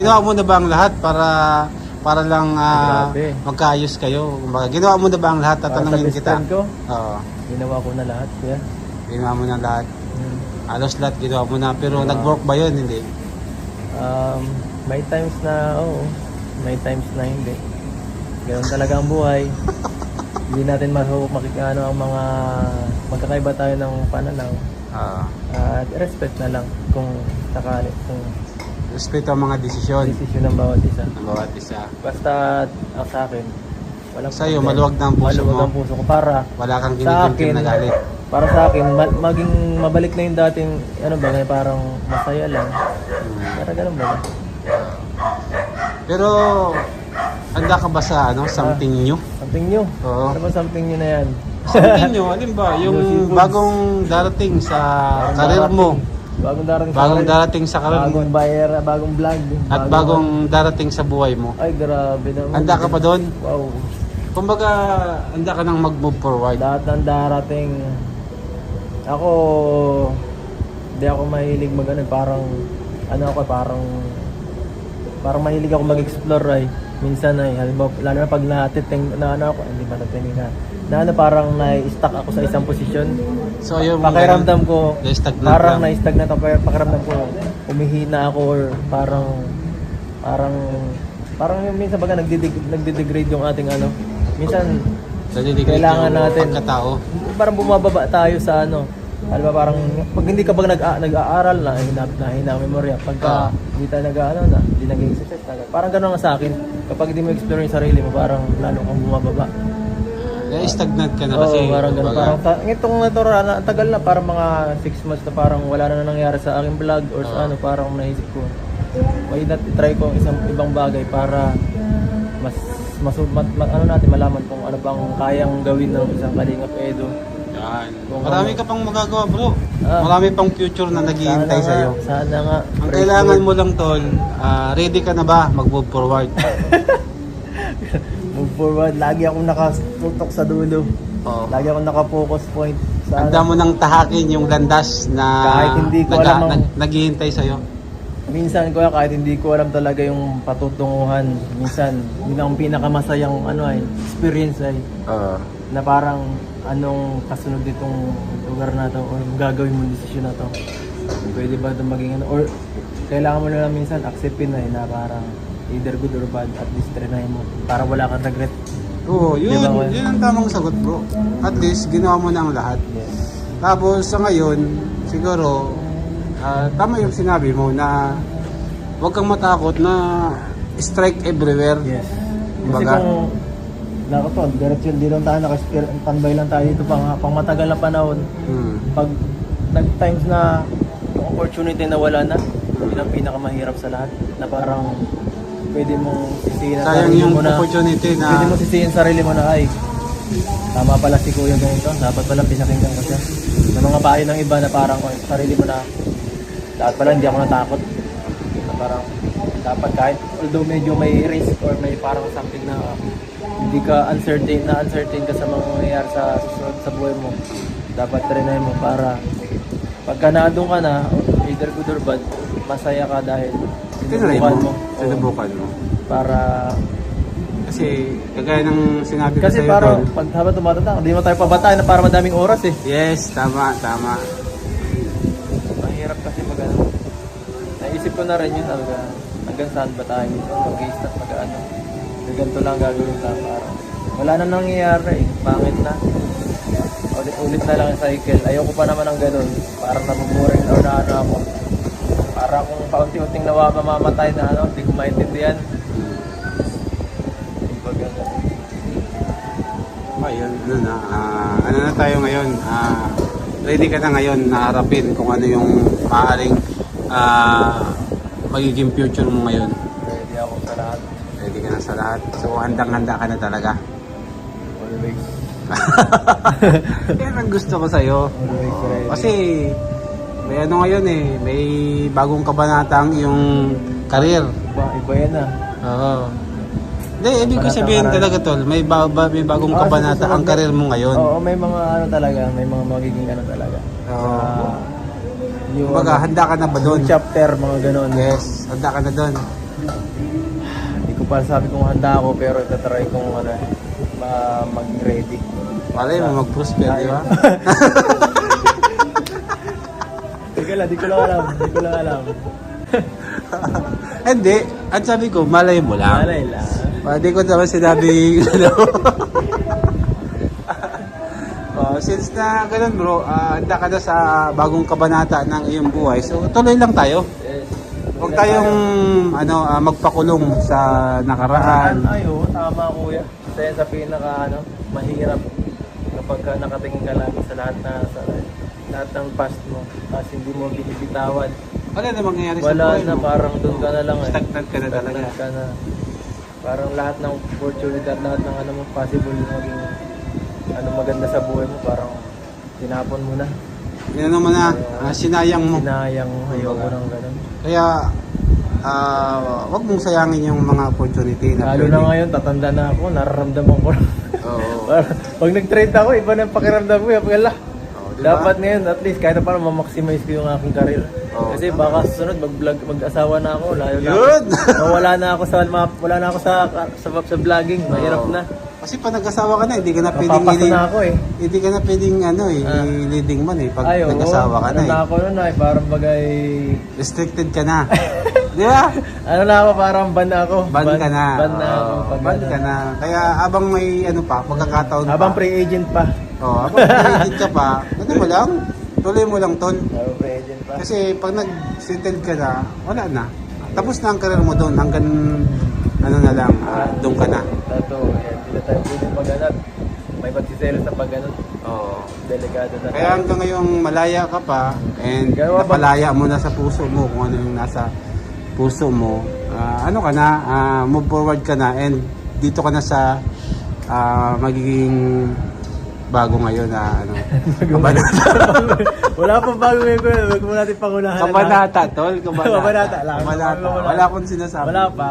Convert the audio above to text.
Ginawa mo na ba ang lahat para lang Grabe. magkaayos kayo? Kumbaga, ginawa mo na ba ang lahat? Para sa Tatanungin best kita. friend ko, Oo. ginawa ko na lahat. Kuya. Ginawa mo na lahat. Hmm. Halos lahat ginawa mo na. Pero Oo. nag-work ba yun? Hindi. May times na oo. May times na hindi. Ganun talaga ang buhay. Hindi natin makikano ang mga magkakaiba tayo ng pananaw. Oo. At respect na lang kung sakali, kung Respeto ang mga desisyon desisyon ng bawat isa. ng bawat isa. Basta sa akin, walang Sa'yo, problema. maluwag na ang puso Maluwag mo. ang puso ko para Wala kang sa kinikim akin, na galit. para sa akin, maging mabalik na yung dating, ano ba, ngayon parang masaya lang. Para ganun ba? Pero, handa ka ba sa something new? Something new. Oo. Ano ba something new na yan? Something new? Alin ba? Yung Seafoods. bagong darating sa karir mo. Bagong darating sa Bagong karir. darating sa karir mo. Bagong buyer, bagong vlog. At bagong darating sa buhay mo. Ay, grabe naman. Handa ka pa doon? Wow. Kumbaga, handa ka nang mag-move forward. Lahat ng darating. Ako, hindi ako mahilig parang, ano ako, parang mahilig ako mag-explore ay. Minsan ay, halimbawa, lalo na pag hindi ba natitingin na parang na-stuck ako sa isang posisyon. So, yung Pakiramdam ko, na-stagnant parang lang. na-stagnant ako, pakiramdam ko, umihina ako or parang yung minsan baga nagde-degrade yung ating ano. Minsan, Nadidigrade kailangan yung natin, pagkatao. parang bumababa tayo sa ano. Alam ba, parang pag hindi ka ba nag-aaral na, hina ang memorya. Pagka hindi tayo hindi nag-exercise talaga. Parang gano'n nga sa akin. Kapag hindi mo explore yung sarili mo, parang lalo kang bumababa. Stagnant ka na Oo, kasi. parang gano'n. kumbaga. Parang itong natural na, tagal na, parang mga 6 months na parang wala na nangyari sa aking vlog or sa ano, parang naisip ko. Why not try ko isang ibang bagay para ano natin malaman kung ano bang kayang gawin ng isang Kalingap Edo. Yan. Kung Marami ano. ka pang magagawa, bro. Ah. Marami pang future na naghihintay Sana sa'yo. nga, sana nga. Ang Praise kailangan Lord. mo lang, tol, ready ka na ba mag-move forward? Move forward. Lagi akong nakatutok sa dulo. Oo. Lagi akong naka-focus point sa Handa mo nang tahakin yung landas na Kahit hindi ko alam ang- naghihintay sa'yo. Minsan ko kahit hindi ko alam talaga yung patutunguhan. Minsan, yun ang pinakamasayang experience ay na parang anong kasunod ditong lugar na to or gagawin mo desisyon na to. Pwede ba ito maging or kailangan mo na lang minsan acceptin na parang either good or bad, at least trinay mo para wala kang regret. Oo, yun, Di ba, Kuya? yun ang tamang sagot, bro. At least, ginawa mo na ang lahat. Yes. Tapos, sa ngayon, siguro, tama yung sinabi mo na huwag kang matakot na strike everywhere. Yes. Kasi Kumbaga, kung nakatol, diretso hindi lang tayo tambay lang tayo dito pang matagal na panahon. Pag nag-times na yung opportunity na wala na, yun ang pinakamahirap sa lahat. Na parang pwede mong sisihin ang sayang sarili yung mo na, opportunity pwede na mong sisihin ang sarili mo na ay tama pala si Kuya ganito, dapat pala pinakinggan ko siya. Ng mga payo ng iba na parang sarili mo na dapat pala hindi ako natakot. Na parang dapat kahit although medyo may risk or may parang something na hindi ka uncertain ka sa mga mangyayari sa susunod sa buhay mo, dapat trinay mo para pagka naandun ka na either good or bad, masaya ka dahil tinry sinubukan mo. Oo. Sinubukan mo. Para Kasi, kagaya ng sinabi ko kasi sa'yo, parang tol. pag habang tumatanda, hindi mo tayo pabataan na para madaming oras eh. Yes, tama, tama. Mahirap kasi naisip ko na rin yun talaga. Hanggang saan ba tayo? Mag-i-start mag-ano. Ganito lang gagawin ka parang wala na nangyayari eh. Pangit na. Ulit-ulit na lang yung cycle. Ayoko pa naman ng ganun. Parang nabuboring na ano ako. Para kung paunti-unting mamamatay na hindi ko maintindihan. Ayun, ano na tayo ngayon? Ready ka na ngayon na harapin kung ano yung maaaring magiging future mo ngayon. Ready ako sa lahat. Ready ka na sa lahat. So, handang-handa ka na talaga. Always. Yan ang gusto ko sa'yo. Always ready. Kasi, may ano ngayon may bagong kabanata ang iyong career. Iba yan ah. Oo. Hindi, ibig ko sabihin talaga, tol, may bagong kabanata ang career mo ngayon. Oo, may mga talaga, may mga magiging talaga. Oo. Yung Kumbaga, handa ka na ba doon? yung chapter, mga ganon. Yes, handa ka na doon. Hindi ko pa sabi kung handa ako pero itatry kong mag-ready. Malay mo mag-prosper, di ba? Di ko lang alam. Hindi, at sabi ko, malay mo lang. Malay lang. Hindi ko naman sinabi, ano. Since na ganun bro, handa ka na sa bagong kabanata ng iyong buhay. So tuloy lang tayo. Yes. Huwag tayong magpakulong sa nakaraan. Oo, tama kuya. Kasi sa mahirap kapag nakatingin ka lang sa lahat ng past mo. Tapos hindi mo binibitawan. Wala na mangyayari sa Wala buhay na, mo. parang doon ka na lang eh. Stagnant ka na talaga. Stagnant ka na. Parang lahat ng opportunity at lahat ng mo possible maging maganda sa buhay mo, parang tinapon mo na. Yan naman na, sinayang mo. Sinayang mo, ayoko nang ganun. Kaya, wag mong sayangin yung mga opportunity na Lalo na ngayon, tatanda na ako, nararamdaman ko. Oo. Pag nag-trade ako, iba na yung pakiramdam ko. Diba? Dapat ngayon, at least, kahit na parang ma-maximize ko yung aking career. Oo, Kasi tama. baka susunod, mag-asawa na ako. Yun! Wala na ako sa vlogging. Mahirap Oo. na. Kasi pag nag-asawa ka na, hindi ka na pwedeng Mapapaso na ako eh. hindi ka na pwedeng i-leading man pag Ay, oo. nag-asawa ka na Ano na ako nun parang bagay... Restricted ka na. Di ba? Ano na ako, parang ban na ako. Ban ka na. Ban na ako. Oo, ban ka na. Kaya habang may pagkakataon Habang pa. pre-agent pa. Habang pre-agent ka pa, ano mo lang, tuloy mo lang tol. Habang pre-agent pa. Kasi pag nag-settle ka na, wala na. Tapos na ang career mo doon hanggang na lang, doon ka na. Totoo. Hindi na tayo pwede mag-anap. May magsiselos na pag-anap. Oo. Delikado na Kaya hanggang ngayong malaya ka pa and Gawa ba- napalaya mo na sa puso mo kung ano yung nasa puso mo, move forward ka na and dito ka na sa magiging bago ngayon na kabanata. Wala pa bago ngayon ko. Huwag mo natin pangunahan. Kabanata, tol. Kabanata lang. Kabanata. Wala akong sinasabi. Wala pa.